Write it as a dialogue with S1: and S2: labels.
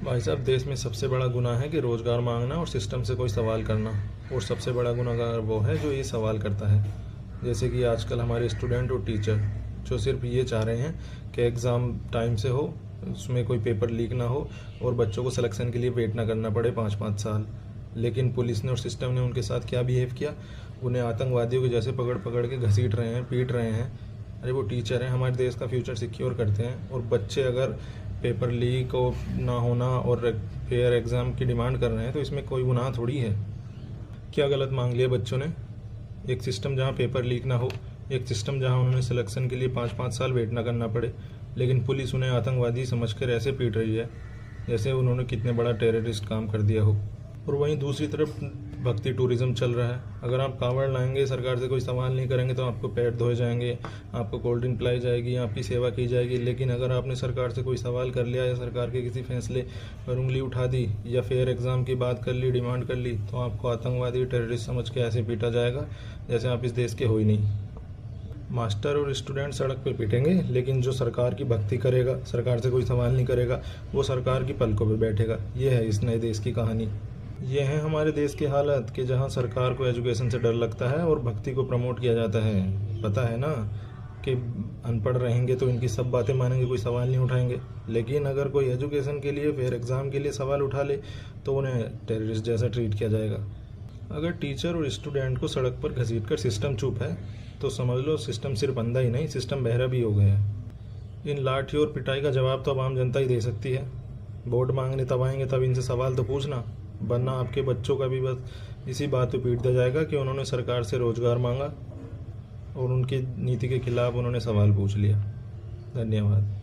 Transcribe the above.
S1: भाई साहब, देश में सबसे बड़ा गुनाह है कि रोज़गार मांगना और सिस्टम से कोई सवाल करना। और सबसे बड़ा गुनहगार वो है जो ये सवाल करता है। जैसे कि आजकल हमारे स्टूडेंट और टीचर जो सिर्फ ये चाह रहे हैं कि एग्ज़ाम टाइम से हो, उसमें कोई पेपर लीक ना हो और बच्चों को सिलेक्शन के लिए वेट ना करना पड़े 5-5 साल। लेकिन पुलिस ने और सिस्टम ने उनके साथ क्या बिहेव किया, उन्हें आतंकवादियों के जैसे पकड़ पकड़ के घसीट रहे हैं, पीट रहे हैं। अरे वो टीचर हैं, हमारे देश का फ्यूचर सिक्योर करते हैं, और बच्चे अगर पेपर लीक हो ना होना और फेयर एग्ज़ाम की डिमांड कर रहे हैं तो इसमें कोई गुनाह थोड़ी है। क्या गलत मांग लिया बच्चों ने? एक सिस्टम जहाँ पेपर लीक ना हो, एक सिस्टम जहाँ उन्होंने सिलेक्शन के लिए 5-5 साल वेट ना करना पड़े, लेकिन पुलिस उन्हें आतंकवादी समझकर ऐसे पीट रही है जैसे उन्होंने कितने बड़ा टेररिस्ट काम कर दिया हो। और वहीं दूसरी तरफ भक्ति टूरिज़्म चल रहा है। अगर आप कांवड़ लाएंगे, सरकार से कोई सवाल नहीं करेंगे तो आपको पैर धोए जाएंगे, आपको कोल्ड ड्रिंक पिलाई जाएगी, आपकी सेवा की जाएगी। लेकिन अगर आपने सरकार से कोई सवाल कर लिया या सरकार के किसी फैसले पर उंगली उठा दी या फेयर एग्ज़ाम की बात कर ली, डिमांड कर ली, तो आपको आतंकवादी टेररिस्ट समझ के ऐसे पीटा जाएगा जैसे आप इस देश के हो ही नहीं। मास्टर और स्टूडेंट सड़क पर पिटेंगे, लेकिन जो सरकार की भक्ति करेगा, सरकार से कोई सवाल नहीं करेगा, वो सरकार की पलकों पर बैठेगा। ये है इस नए देश की कहानी। ये है हमारे देश की हालत कि जहाँ सरकार को एजुकेशन से डर लगता है और भक्ति को प्रमोट किया जाता है। पता है ना कि अनपढ़ रहेंगे तो इनकी सब बातें मानेंगे, कोई सवाल नहीं उठाएंगे। लेकिन अगर कोई एजुकेशन के लिए, फेयर एग्ज़ाम के लिए सवाल उठा ले तो उन्हें टेररिस्ट जैसा ट्रीट किया जाएगा। अगर टीचर और स्टूडेंट को सड़क पर घसीट कर सिस्टम चुप है तो समझ लो सिस्टम सिर्फ अंधा ही नहीं, सिस्टम बहरा भी हो गया है। इन लाठी और पिटाई का जवाब तो अब आम जनता ही दे सकती है। वोट मांगने तब आएंगे तब इनसे सवाल तो पूछना, वरना आपके बच्चों का भी बस इसी बात पे पीट दिया जाएगा कि उन्होंने सरकार से रोज़गार मांगा और उनकी नीति के खिलाफ उन्होंने सवाल पूछ लिया। धन्यवाद।